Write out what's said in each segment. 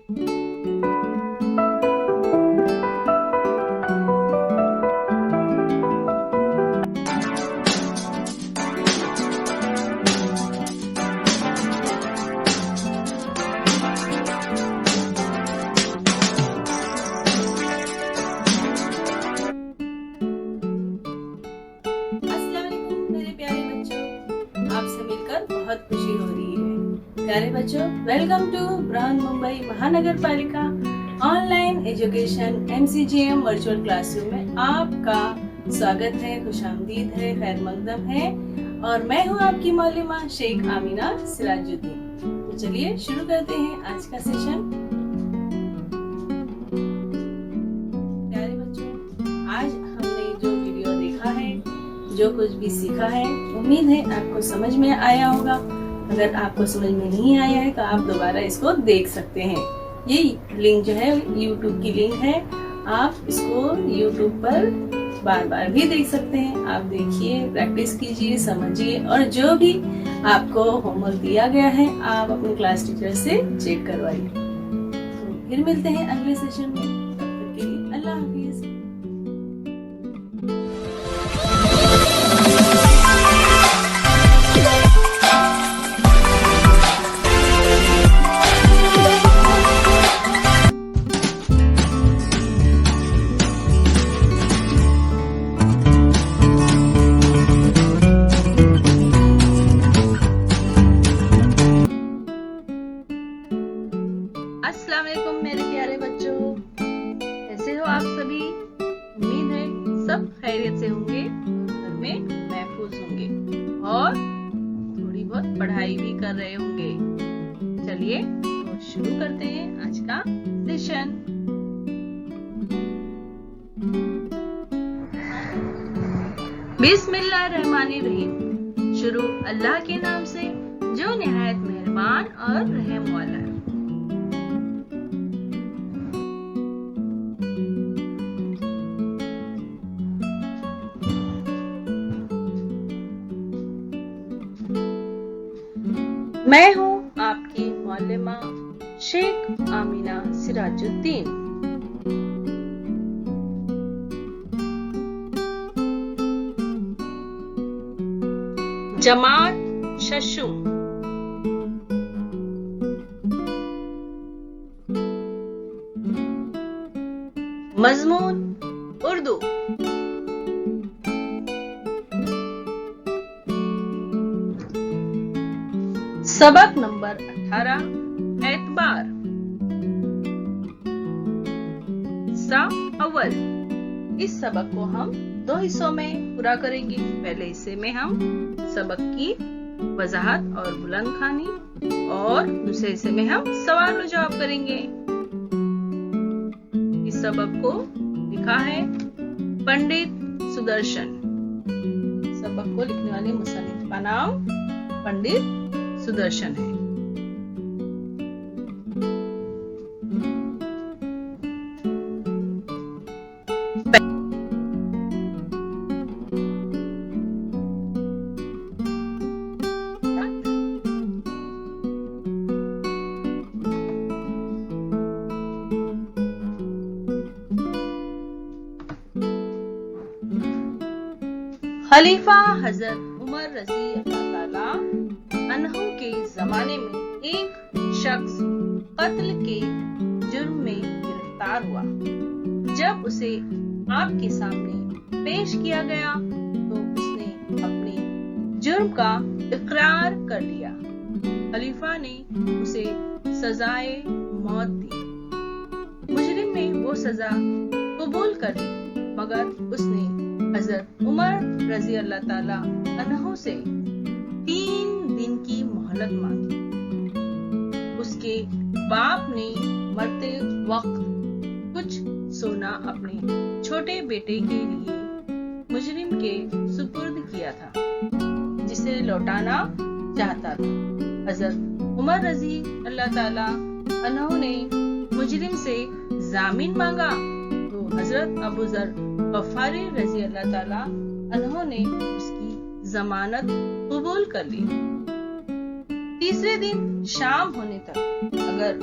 बहुत खुशी हो रही है। प्यारे बच्चों, वेलकम टू बृहन्मुंबई महानगर पालिका online education MCGM virtual classroom में आपका स्वागत है, खुशामदीद है, खैर मकदम है। और मैं हूँ आपकी मौलिमा शेख आमीना सिराजुद्दीन। तो चलिए शुरू करते हैं आज का सेशन। प्यारे बच्चों, आज हमने जो वीडियो देखा है, जो कुछ भी सीखा है, उम्मीद है आपको समझ में आया होगा। अगर आपको समझ में नहीं आया है तो आप दोबारा इसको देख सकते हैं। ये लिंक जो है YouTube की लिंक है, आप इसको YouTube पर बार बार भी देख सकते हैं। आप देखिए, प्रैक्टिस कीजिए, समझिए और जो भी आपको होमवर्क दिया गया है आप अपने क्लास टीचर से चेक करवाइए। तो फिर मिलते हैं अगले सेशन में। तब तक के लिए अल्लाह हाफिज। अस्सलाम वालेकुम मेरे प्यारे बच्चों, कैसे हो आप सभी? उम्मीद है सब खैरियत से होंगे, घर में महफूज होंगे और थोड़ी बहुत पढ़ाई भी कर रहे होंगे। चलिए तो शुरू करते हैं आज का सेशन। बिस्मिल्लाहिर्रहमानिर्रहीम। शुरू अल्लाह के नाम से जो निहायत मेहरबान और रहम वाला है। मैं हूँ आपकी मौलिमा शेख आमीना सिराजुद्दीन। जमात शशुम। मजमून उर्दू। सबक नंबर 18 एतबार। हिस्सा अव्वल। इस सबक को हम 2 हिस्सों में पूरा करेंगे। पहले हिस्से में हम सबक की वजाहत और बुलंद खानी और दूसरे हिस्से में हम सवाल और जवाब करेंगे। इस सबक को लिखा है पंडित सुदर्शन। सबक को लिखने वाले मुसन्निफ का नाम पंडित सुदर्शन है। खलीफा हजरत उमर रजी अल्लाह ताला अन्हु के जमाने में एक शख्स कत्ल के जुर्म में गिरफ्तार हुआ। जब उसे आपके सामने पेश किया गया तो उसने अपने जुर्म का इकरार कर लिया। खलीफा ने उसे सजाए मौत दी। मुजरिम ने वो सजा कबूल कर ली, मगर उसने हजरत उमर रजी अल्लाह ताला अन्हु से 3 दिन की मोहलत मांगी। उसके बाप ने मरते वक्त कुछ सोना अपने छोटे बेटे के लिए मुजरिम के सुपुर्द किया था, जिसे लौटाना चाहता था। हजरत उमर रजी अल्लाह ताला अन्हु ने मुजरिम से जामीन मांगा तो हजरत अबू जर गफारी रजी अल्लाह ताला अन्हु ने उसकी जमानत कबूल कर ली। तीसरे दिन शाम होने तक अगर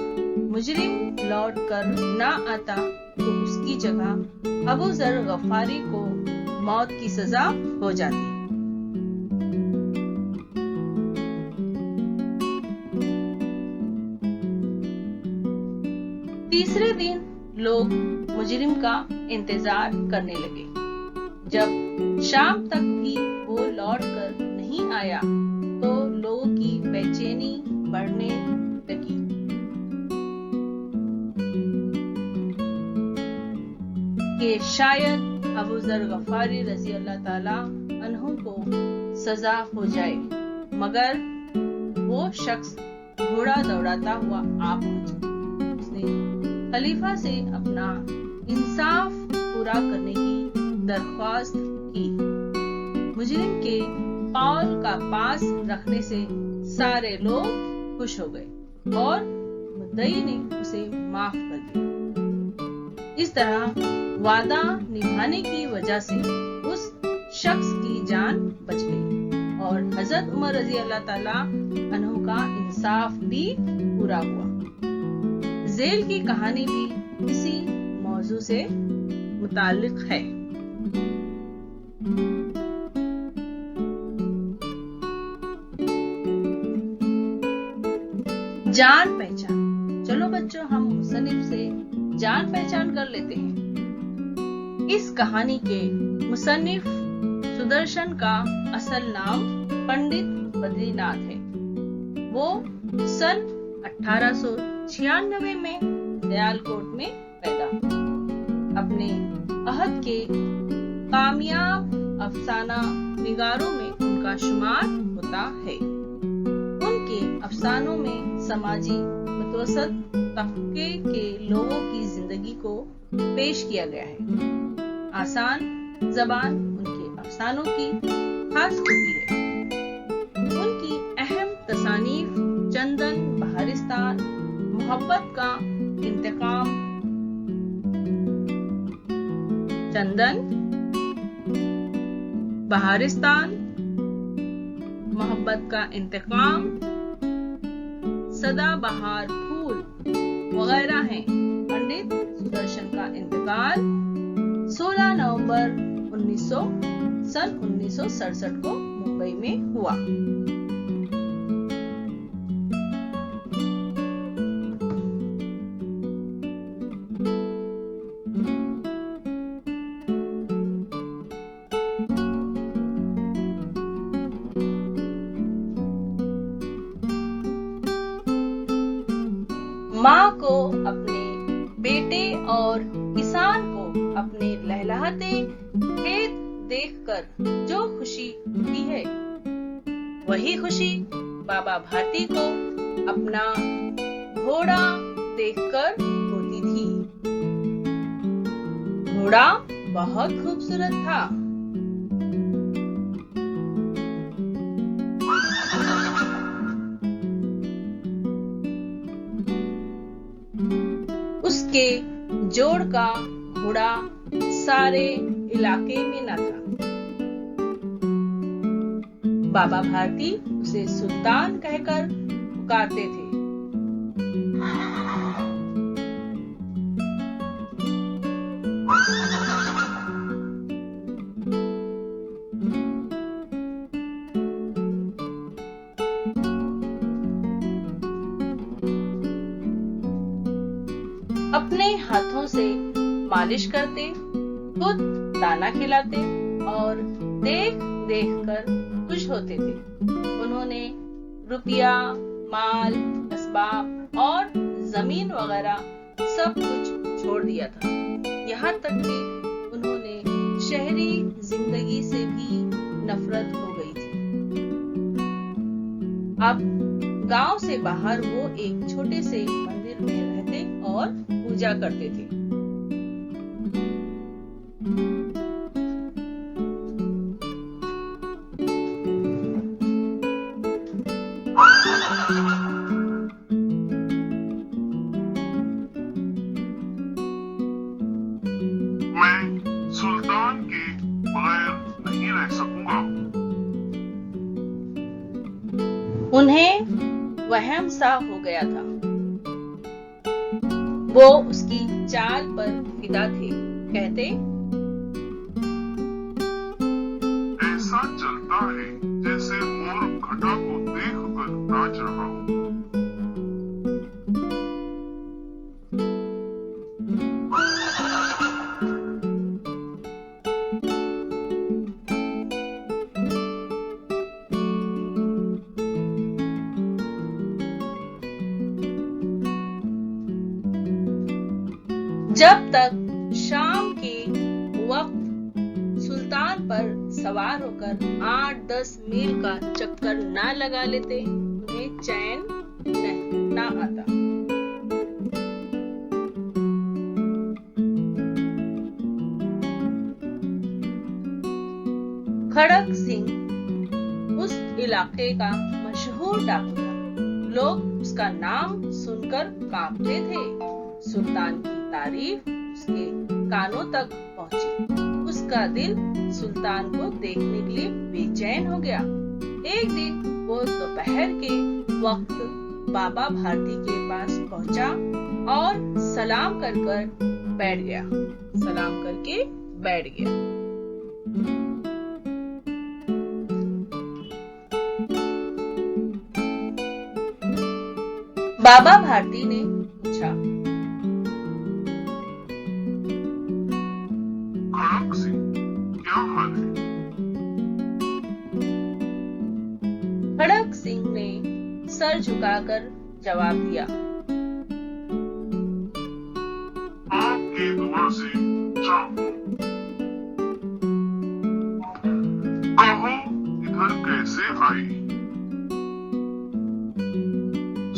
मुजरिम लौट कर ना आता तो उसकी जगह अबू जर गफारी को मौत की सजा हो जाती। तीसरे दिन लोग मुजरिम का इंतजार करने लगे। जब शाम तक भी वो लौट कर नहीं आया तो लोगों की बेचैनी बढ़ने लगी। कि शायद अबू जर गफारी रजी अल्लाह ताला अन्हु को सजा हो जाए, मगर वो शख्स घोड़ा दौड़ाता हुआ आ पहुंचा। उसने खलीफा से अपना इंसाफ पूरा करने की दरख्वास्त की। मुजरिम के कौल का पास रखने से सारे लोग खुश हो गए और मुद्दई ने उसे माफ कर दिया। इस तरह वादा निभाने की वजह से उस शख्स की जान बच गई और हजरत उमर रजी अल्लाह ताला अन्हु का इंसाफ भी पूरा हुआ। जेल की कहानी भी इसी मौजू से मुताल्लिक है। जान पहचान। चलो बच्चों, हम मुसन्निफ से जान पहचान कर लेते हैं। इस कहानी के मुसन्निफ सुदर्शन का असल नाम पंडित बद्रीनाथ है। वो सन 1896 में दयालकोट में पैदा। अपने अहद के कामयाब अफसाना निगारों में उनका शुमार होता है। उनके अफसानों में समाजी मुतवसत तबके के लोगों की जिंदगी को पेश किया गया है। आसान जबान उनके अफसानों की खास खूबी है। उनकी अहम तसानीफ चंदन, बहारिस्तान, मोहब्बत का इंतकाम, चंदन, बहारिस्तान, मोहब्बत का इंतकाम, सदाबहार फूल वगैरह हैं। पंडित सुदर्शन का इंतकाल 16 नवंबर 1967 को मुंबई में हुआ। माँ को अपने बेटे और किसान को अपने लहलहाते खेत देखकर जो खुशी होती है, वही खुशी बाबा भारती को अपना घोड़ा देखकर होती थी। घोड़ा बहुत खूबसूरत था। उसके जोड़ का घोड़ा सारे इलाके में न था। बाबा भारती उसे सुल्तान कहकर पुकारते थे। अपने हाथों से मालिश करते, खुद दाना खिलाते और देख देख कर खुश होते थे। उन्होंने रुपया, माल, असबाब और जमीन वगैरह सब कुछ छोड़ दिया था। यहाँ तक कि उन्होंने शहरी जिंदगी से भी नफरत हो गई थी। अब गांव से बाहर वो एक छोटे से मंदिर में रहते और पूजा करते थे। मैं सुल्तान के बगैर नहीं रह सकूंगा। उन्हें वहम सा हो गया था। वो उसकी चाल पर फिदा थे। कहते, ऐसा चलता है जैसे मोर घटा को देखकर नाच रहा हो। जब तक शाम के वक्त सुल्तान पर सवार होकर 8-10 मील का चक्कर ना लगा लेते, उन्हें चैन ना आता। खड़क सिंह उस इलाके का मशहूर डाकू था। लोग उसका नाम सुनकर कांपते थे। सुल्तान की तारीफ उसके कानों तक पहुंची। उसका दिल सुल्तान को देखने के लिए बेचैन हो गया। एक दिन वो दोपहर के वक्त बाबा भारती के पास पहुंचा और सलाम करके बैठ गया। बाबा भारती ने पूछा, खड़क सिंह, क्या हाल है? खड़क सिंह ने सर झुकाकर जवाब दिया, आपकी दुआ से चाहूं। कहो इधर कैसे आई?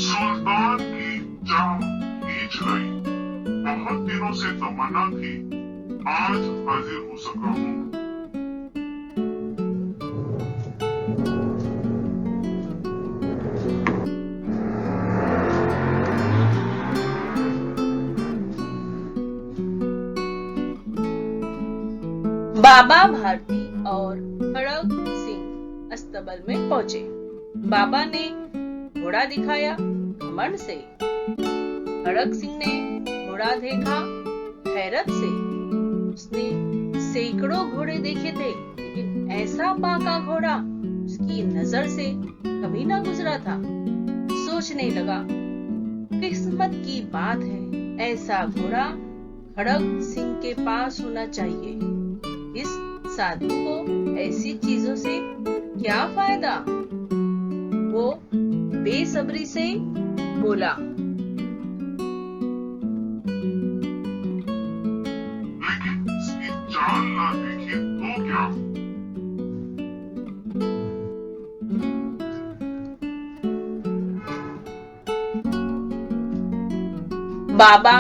सुल्तान की चाह खींच गई। बहुत दिनों से तमन्ना थी, आज हाजिर हो सका हूँ। बाबा भारती और खड़क सिंह अस्तबल में पहुंचे। बाबा ने घोड़ा दिखाया घमंड से। खड़क सिंह ने घोड़ा देखा हैरत से। उसने सैकड़ों घोड़े देखे थे, लेकिन ऐसा बांका घोड़ा उसकी नजर से कभी ना गुजरा था। सोचने लगा, किस्मत की बात है, ऐसा घोड़ा खड़क सिंह के पास होना चाहिए। इस साधु को ऐसी चीजों से क्या फायदा? वो बेसब्री से बोला, लेकिन इसकी चाल ना देखी तो क्या? बाबा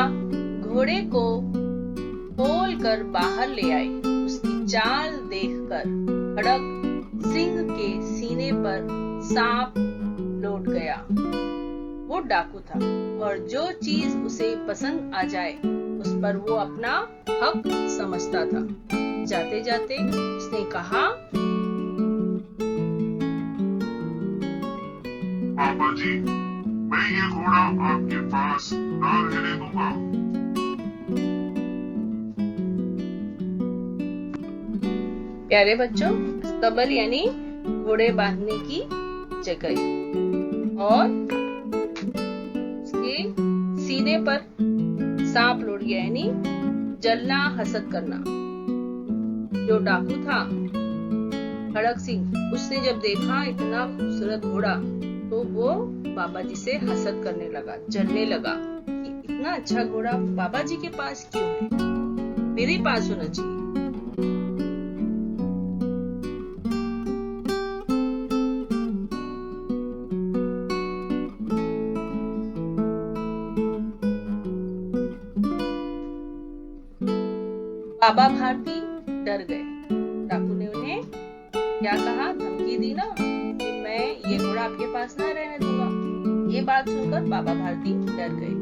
घोड़े को खोल कर बाहर ले आए। उसकी चाल देखकर खड़क सिंह के सीने पर सांप लौट गया। वो डाकू था और जो चीज उसे पसंद आ जाए उस पर वो अपना हक समझता था। जाते जाते उसने कहा, पापा जी, मैं ये घोड़ा आपके पास ना रहने दूंगा। प्यारे बच्चों, अस्तबल यानी घोड़े बांधने की जगह और उसके सीने पर सांप लौट गया यानी जलना हसद करना। जो डाकू था खड़क सिंह, उसने जब देखा इतना खूबसूरत घोड़ा तो वो बाबा जी से हसद करने लगा, जलने लगा कि इतना अच्छा घोड़ा बाबा जी के पास क्यों है, मेरे पास होना चाहिए। बाबा भारती डर गए। डाकू ने उन्हें क्या कहा, धमकी दी ना कि मैं ये घोड़ा आपके पास ना रहने दूंगा। ये बात सुनकर बाबा भारती डर गए।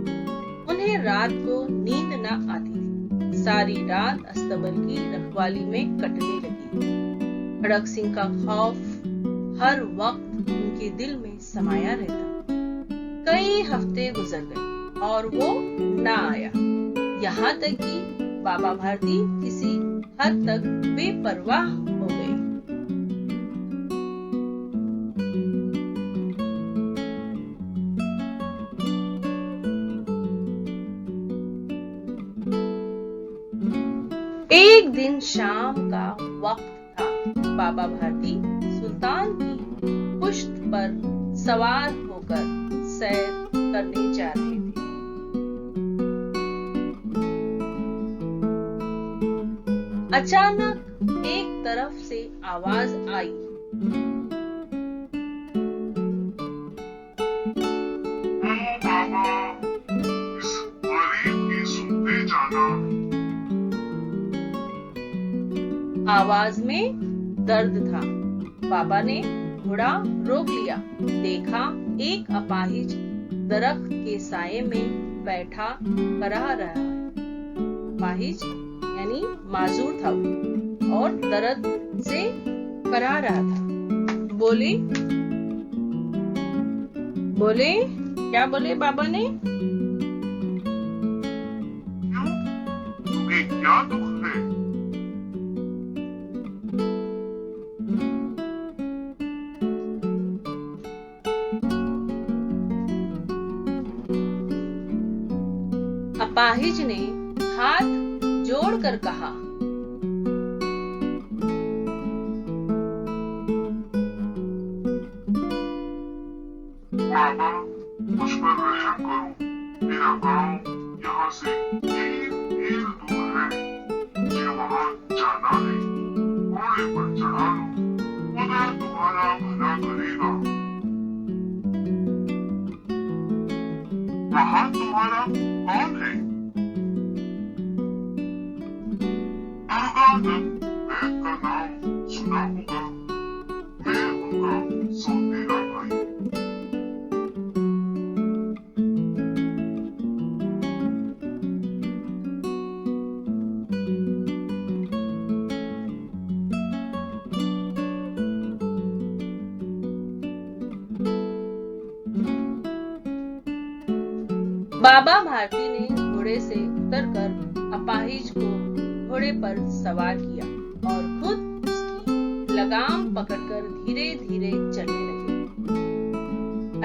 उन्हें रात को नींद ना आती थी। सारी रात अस्तबल की रखवाली में कटने लगी। खड़क सिंह का खौफ हर वक्त उनके दिल में समाया रहता। कई हफ्ते गुजर गए और वो ना आया। यहाँ तक कि बाबा भारती किसी हद तक बेपरवाह हो गए। एक दिन शाम का वक्त था। बाबा भारती सुल्तान की पुश्त पर सवार होकर सैर करने जा रहे थे। अचानक एक तरफ से आवाज आई, ओ बाबा, इस गरीब की सुनते जाना। आवाज में दर्द था। बाबा ने घोड़ा रोक लिया। देखा एक अपाहिज दरख्त के साये में बैठा कराह रहा है। अपाहिज यानी माजूर था वो, और दर्द से कराह रहा था। बोले क्या बोले बाबा ने? क्यों? तुम्हें क्या दुख है? अपाहिज ने हाथ जोड़कर कहा, बाबा, मुझ पर रहम करो। मेरा गांव यहाँ से 3 मील दूर है। मुझे वहाँ जाना है। घोड़े पर चढ़ा लो, खुदा तुम्हारा भला करेगा। वहाँ तुम्हारा कौन है? दुर्गानंद वैद का नाम सुना होगा। मैं उनका सौतेला भाई। बाबा भारती ने घोड़े से उतरकर अपाहिज को घोड़े पर सवार किया और खुद उसकी लगाम पकड़कर धीरे धीरे चलने लगे।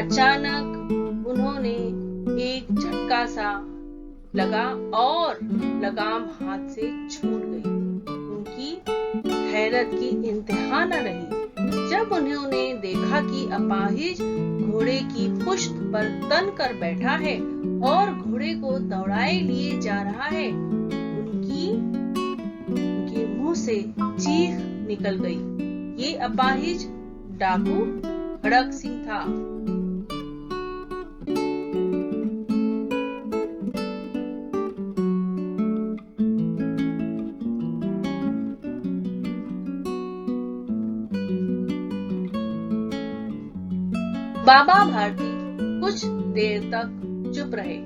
अचानक उन्होंने एक झटका सा लगा और लगाम हाथ से छूट गई। उनकी हैरत की इंतहा न रही जब उन्होंने देखा कि अपाहिज घोड़े की पुश्त पर तन कर बैठा है और घोड़े को दौड़ाए लिए जा रहा है। उनके मुंह से चीख निकल गई। ये अपाहिज डाकू खड़क सिंह था। बाबा भारती कुछ देर तक चुप रहे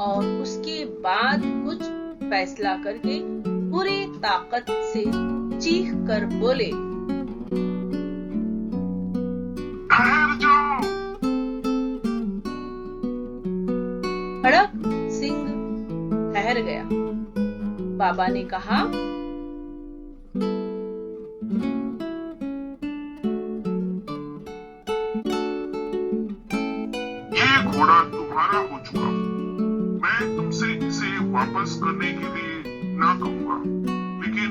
और उसके बाद कुछ फैसला करके पूरी ताकत से चीख कर बोले, ठहर जाओ। खड़क सिंह ठहर गया। बाबा ने कहा, घोड़ा तुम्हारा हो चुका। मैं तुमसे इसे वापस करने के लिए ना कहूंगा, लेकिन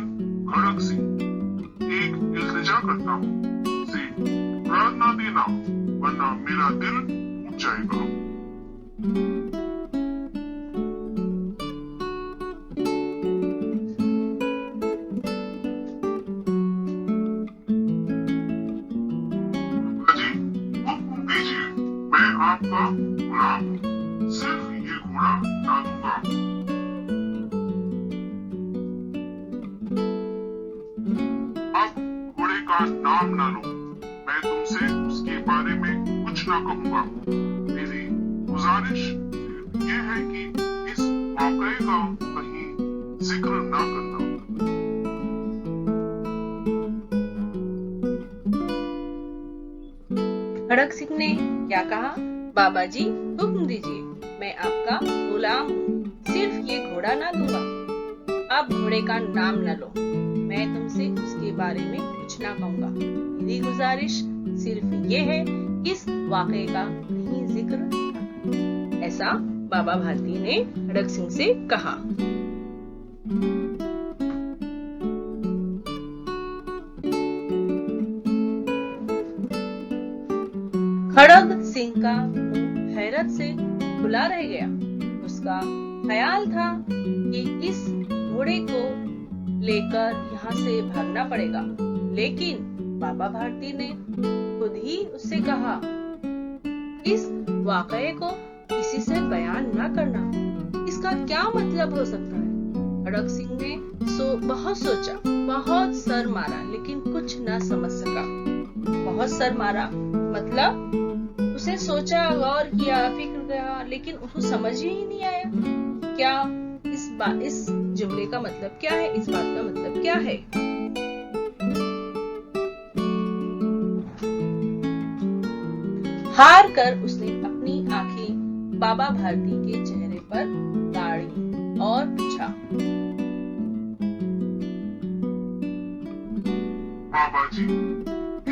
खड़क सिंह एक इल्तिजा करता हूँ, इसे प्राण ना देना, वरना मेरा दिल टूट जाएगा। जी, हुक्म दीजिए, मैं आपका गुलाम हूँ। सिर्फ ये घोड़ा ना दूंगा। अब घोड़े का नाम ना लो। मैं तुमसे उसके बारे में कुछ ना कहूंगा। मेरी गुजारिश ये है कि इस वाकये का कहीं जिक्र ना करना। खड़क सिंह ने क्या कहा? बाबा जी हुक्म दीजिए, मैं आपका गुलाम हूँ, सिर्फ ये घोड़ा ना दूंगा। अब घोड़े का नाम न लो, मैं तुमसे उसके बारे में कुछ ना कहूंगा। मेरी गुजारिश सिर्फ ये है कि इस वाकये का कहीं जिक्र न करो। ऐसा बाबा भारती ने खड़क सिंह से कहा। खड़ग सिंह का मुंह हैरत से खुला रह गया। उसका ख्याल था कि इस घोड़े को लेकर यहाँ से भागना पड़ेगा, लेकिन बाबा भारती ने खुद ही उससे कहा, इस वाकये को किसी से बयान न करना। इसका क्या मतलब हो सकता है? खड़ग सिंह ने बहुत सोचा, बहुत सर मारा, लेकिन कुछ न समझ सका। बहुत सर मारा मतलब उसे सोचा, गौर किया, फिक्र किया, लेकिन उसको समझ ही नहीं आया क्या इस जुमले का मतलब क्या है, इस बात का मतलब क्या है। हार कर उसने अपनी आंखें बाबा भारती के चेहरे पर गाड़ी और पूछा, बाबा जी,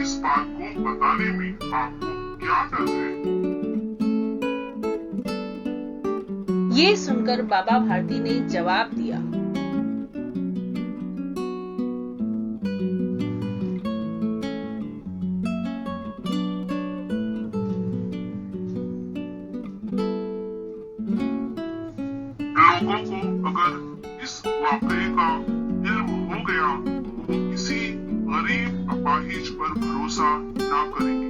इस बात को बताने में आपको क्या डर है? ये सुनकर बाबा भारती ने जवाब दिया, लोगों को अगर इस वाकये का इल्म हो गया तो वो किसी गरीब अपाहिज पर भरोसा ना करेंगे।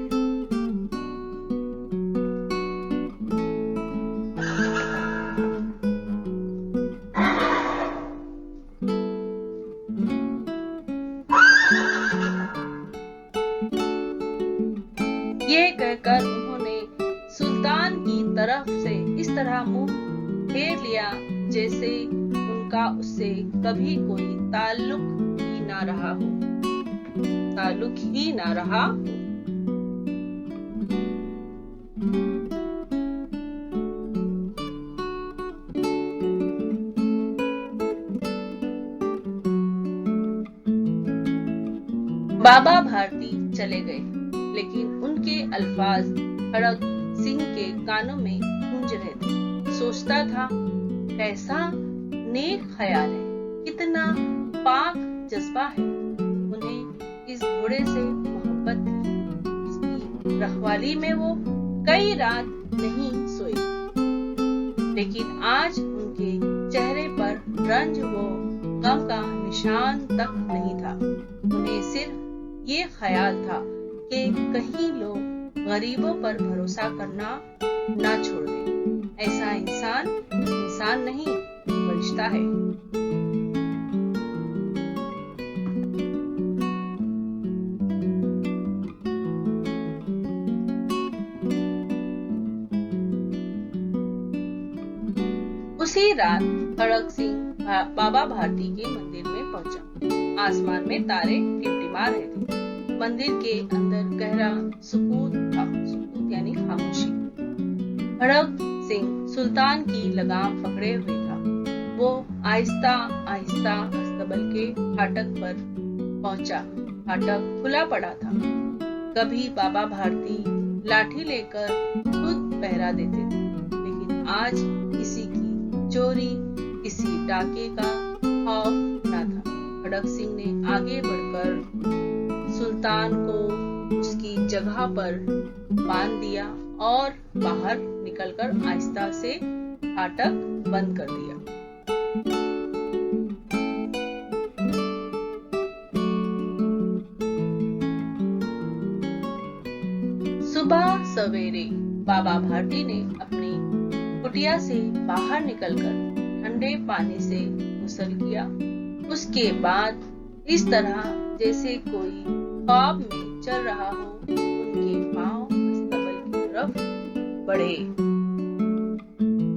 ये कहकर उन्होंने सुल्तान की तरफ से इस तरह मुंह फेर लिया जैसे उनका उससे कभी कोई ताल्लुक ही ना रहा हो। बाबा भारती चले गए, लेकिन उनके अल्फाज खड़ग सिंह के कानों में गूंज रहे थे। सोचता था, कैसा नेक ख्याल है, कितना पाक जज्बा है। उन्हें इस घोड़े से मोहब्बत थी। इसकी रखवाली में वो कई रात नहीं सोए, लेकिन आज उनके चेहरे पर रंज व गम का निशान तक नहीं था। उन्हें सिर्फ ये ख्याल था कि कहीं लोग गरीबों पर भरोसा करना ना छोड़ दें। ऐसा इंसान नहीं, फरिश्ता है। उसी रात खड़ग सिंह बाबा भारती के मंदिर में पहुंचा। आसमान में तारे टिमटिमा रहे थे। मंदिर के अंदर गहरा सुकूत था, सुकूत यानी खामोशी। खड़ग सिंह सुल्तान की लगाम पकड़े हुए था। वो आहिस्ता आहिस्ता अस्तबल के फाटक पर पहुंचा। फाटक खुला पड़ा था। कभी बाबा भारती लाठी लेकर खुद पहरा देते थे, लेकिन आज किसी की चोरी, किसी डाके का खौफ न था। खड़ग सिंह ने आगे बढ़कर सुल्तान को उसकी जगह पर बांध दिया और बाहर निकलकर आहिस्ता से फाटक बंद कर दिया। सुबह सवेरे बाबा भारती ने अपनी कुटिया से बाहर निकलकर ठंडे पानी से गुस्ल किया। उसके बाद इस तरह जैसे कोई ख्वाब में चल रहा हो, उनके पांव अस्तबल की तरफ बढ़े,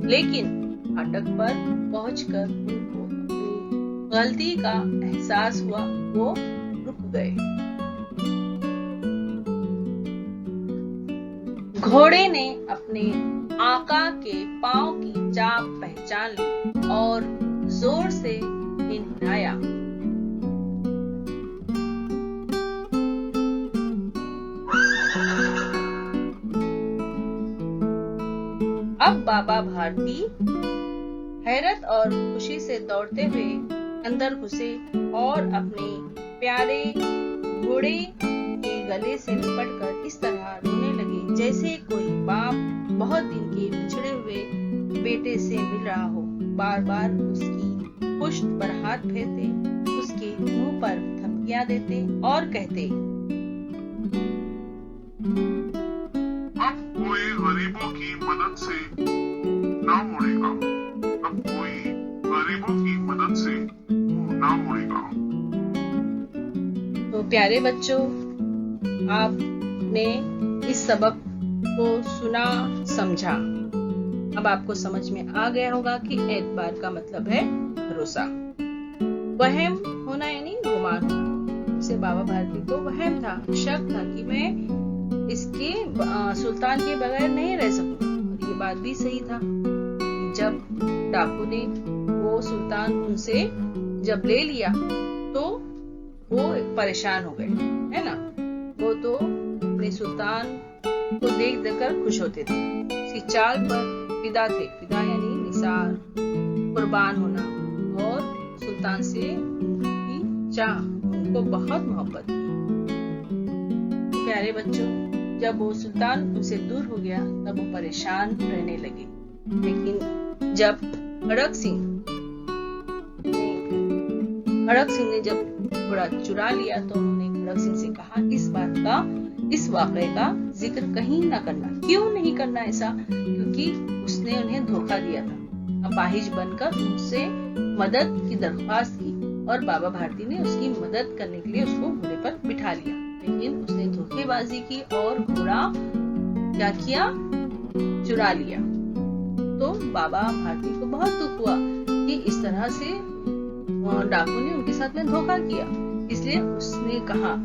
लेकिन फाटक पर पहुंचकर उनको अपनी गलती का एहसास हुआ। वो रुक गए। घोड़े ने अपने आका के पांव की चाप पहचान ली और जोर से हिनहिनाया। अब बाबा भारती हैरत और खुशी से दौड़ते हुए अंदर घुसे और अपने प्यारे घोड़े के गले से लिपटकर इस तरह रोने लगे जैसे कोई बाप बहुत दिन के बिछड़े हुए बेटे से मिल रहा हो। बार बार उसकी पुष्ट पर हाथ फेरते, उसके मुंह पर थपकियां देते और कहते, अब कोई गरीबों की मदद से ना मुड़ेगा, अब कोई गरीबों की मदद से मुंह ना मुड़ेगा। तो प्यारे बच्चों, आपने इस सबक को सुना समझा। अब आपको समझ में आ गया होगा कि एतबार का मतलब है भरोसा। वहम होना यानी गुमान होना। जैसे बाबा भारती को वहम था, शक था कि मैं इसके सुल्तान के बगैर नहीं रह सकूंगा। और ये बात भी सही था। जब डाकू ने वो सुल्तान उनसे जब ले लिया तो वो परेशान हो गए, है ना। वो तो अपने सुल्तान को देख देकर खुश होते थे, उसकी चाल पर फिदा थे। फिदा यानी निसार, कुर्बान होना। और सुल्तान से उनकी चाह, उनको बहुत मोहब्बत थी। प्यारे बच्चों, जब वो सुल्तान उनसे दूर हो गया तब वो परेशान रहने लगे। लेकिन जब खड़क सिंह ने जब घोड़ा चुरा लिया तो उन्होंने खड़क सिंह से कहा, इस वाक़े का जिक्र कहीं ना करना। क्यों नहीं करना ऐसा? क्योंकि उसने उन्हें धोखा दिया था। अपाहिज बनकर उनसे मदद की दरख्वास्त की और बाबा भारती ने उसकी मदद करने के लिए उसको घोड़े पर बिठा लिया। लेकिन उसने धोखेबाजी की और घोड़ा क्या किया? चुरा लिया। तो बाबा भारती को बहुत दुख हुआ कि इस तरह से डाकू ने उनके साथ में धोखा किया। इसलिए उसने कहा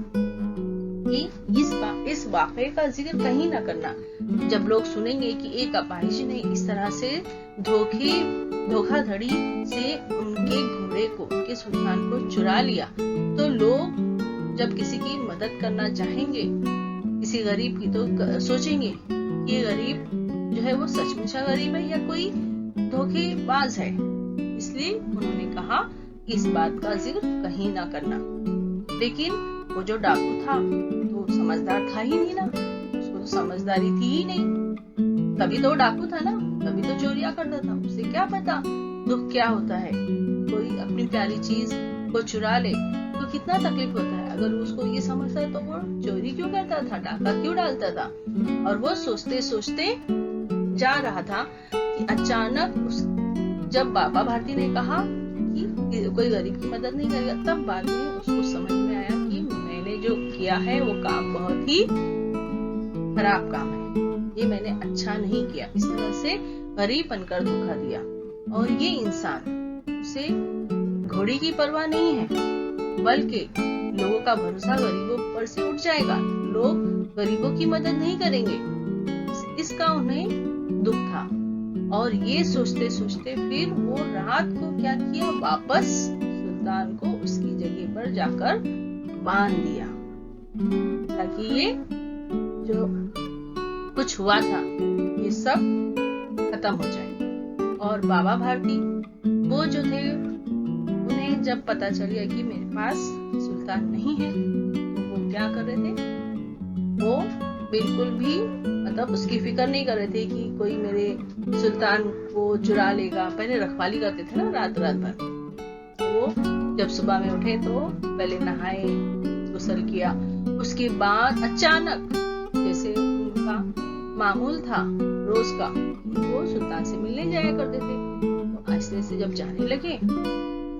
कि इस वाक़े का जिक्र कहीं ना करना। जब लोग सुनेंगे कि एक अपाहिज ने इस तरह से धोखाधड़ी से उनके घोड़े को, उनके सुल्तान को चुरा लिया, तो लोग जब किसी की मदद करना चाहेंगे, किसी गरीब की, तो सोचेंगे कि ये गरीब जो है वो सचमुच गरीब है या कोई धोखेबाज है। इसलिए उन्होंने कहा इस बात का जिक्र कहीं ना करना। लेकिन वो जो डाकू था तो समझदार था ही नहीं ना, उसको तो समझदारी थी ही नहीं। तभी तो डाकू था ना, तभी तो चोरियां करता था। उसे क्या पता दुख क्या होता है। कोई अपनी प्यारी चीज को चुरा ले तो कितना तकलीफ होता है। अगर उसको ये समझता तो वो चोरी क्यों करता था, डाका क्यों डालता था। और वो सोचते सोचते जा रहा था कि अचानक जब बाबा भारती ने कहा कि कोई गरीब की मदद नहीं करेगा, तब बाद में उसको समझ में आया कि मैंने जो किया है वो काम बहुत ही खराब काम है। ये मैंने अच्छा नहीं किया, इस तरह से गरीब बनकर धोखा दिया। और ये इंसान, उसे घोड़ी की परवाह नहीं है, बल्कि लोगों का भरोसा गरीबों पर से उठ जाएगा। लोग गरीबों की मदद नहीं करेंगे, इसका उन्हें दुख था। और ये सोचते सोचते फिर वो रात को क्या किया, वापस सुल्तान को उसकी जगह पर जाकर बांध दिया, ताकि ये जो कुछ हुआ था ये सब खत्म हो जाए। और बाबा भारती वो जो थे, उन्हें जब पता चल गया कि मेरे पास सुल्तान नहीं है, तो वो क्या कर रहे थे, वो बिल्कुल भी मतलब उसकी फिक्र नहीं कर रहे थे कि कोई मेरे सुल्तान को चुरा लेगा। पहले रखवाली करते थे ना रात भर। वो जब सुबह में उठे तो पहले नहाए, गुस्ल किया, उसके बाद अचानक जैसे उनका मामूल था रोज का, वो सुल्तान से मिलने जाया करते थे। तो आहिस्ते से जब जाने लगे,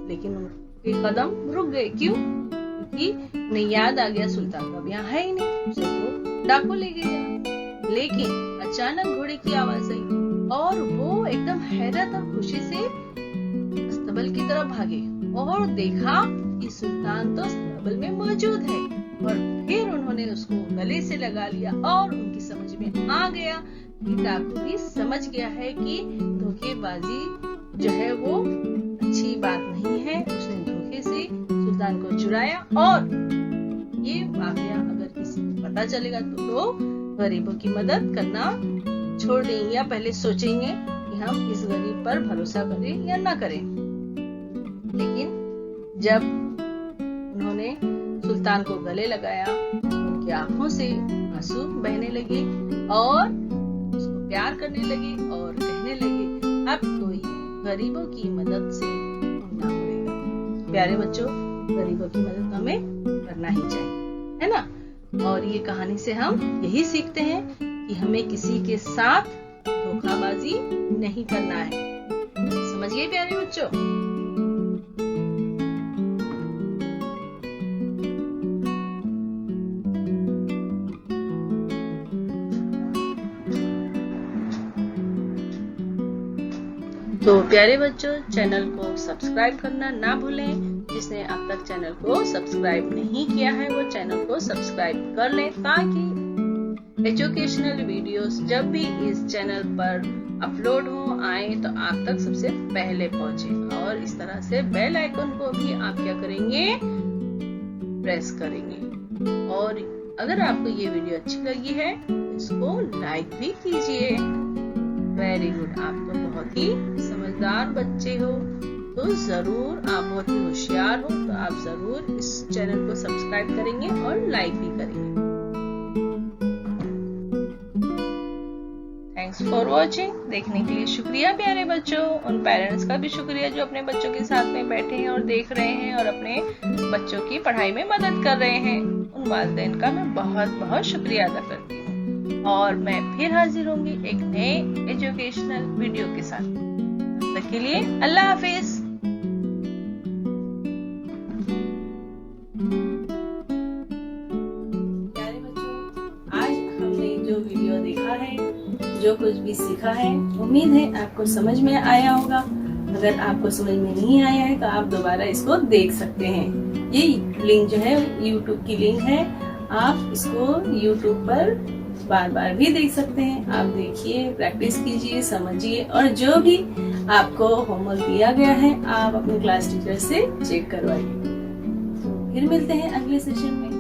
लेकिन उनके कदम रुक गए। क्यों? क्योंकि उन्हें याद आ गया सुल्तान अब यहाँ है ही नहीं, उसे तो डाकू ले गया। लेकिन अचानक घोड़े की आवाज आई और वो एकदम हैरत और खुशी से अस्तबल की तरफ भागे और देखा कि सुल्तान तो अस्तबल में मौजूद है। और फिर उन्होंने उसको गले से लगा लिया और उनकी समझ में आ गया कि डाकू भी समझ गया है कि धोखेबाजी जो है वो अच्छी बात नहीं है। उसने धोखे से सुल्तान को चुराया और ये वाकया अगर किसी को पता चलेगा तो लोग गरीबों की मदद करना छोड़ देंगे या पहले सोचेंगे कि हम इस गरीब पर भरोसा करें या ना करें। लेकिन जब उन्होंने सुल्तान को गले लगाया, उनकी आंखों से आंसू बहने लगे और उसको प्यार करने लगे और कहने लगे अब कोई गरीबों की मदद से ना मरेगा। प्यारे बच्चों, गरीबों की मदद हमें करना ही चाहिए, है ना। और ये कहानी से हम यही सीखते हैं कि हमें किसी के साथ धोखाबाजी नहीं करना है। समझ गए प्यारे बच्चों? तो प्यारे बच्चों, चैनल को सब्सक्राइब करना ना भूलें। जिसने अब तक चैनल को सब्सक्राइब नहीं किया है वो चैनल को सब्सक्राइब कर लें ताकि एजुकेशनल वीडियोस जब भी इस चैनल पर अपलोड हो आए तो आप तक सबसे पहले पहुंचे। और इस तरह से बेल आइकन को भी आप क्या करेंगे, प्रेस करेंगे। और अगर आपको ये वीडियो अच्छी लगी है इसको लाइक भी कीजिए। वेरी गुड, आप तो बहुत ही समझदार बच्चे हो, तो जरूर आप बहुत ही होशियार हो, तो आप जरूर इस चैनल को सब्सक्राइब करेंगे और लाइक भी करेंगे। Thanks for watching. देखने के लिए शुक्रिया प्यारे बच्चों। उन पेरेंट्स का भी शुक्रिया जो अपने बच्चों के साथ में बैठे हैं और देख रहे हैं और अपने बच्चों की पढ़ाई में मदद कर रहे हैं। उन वालिदैन का मैं बहुत बहुत शुक्रिया अदा करती हूँ। और मैं फिर हाजिर होंगी एक नए एजुकेशनल वीडियो के साथ। तब तक के लिए अल्लाह हाफिज। प्यारे बच्चों, आज हमने जो वीडियो देखा है, जो कुछ भी सीखा है, उम्मीद है आपको समझ में आया होगा। अगर आपको समझ में नहीं आया है तो आप दोबारा इसको देख सकते हैं। ये लिंक जो है YouTube की लिंक है, आप इसको YouTube पर बार बार भी देख सकते हैं। आप देखिए, प्रैक्टिस कीजिए, समझिए और जो भी आपको होमवर्क दिया गया है आप अपने क्लास टीचर से चेक करवाइए। तो फिर मिलते हैं अगले सेशन में।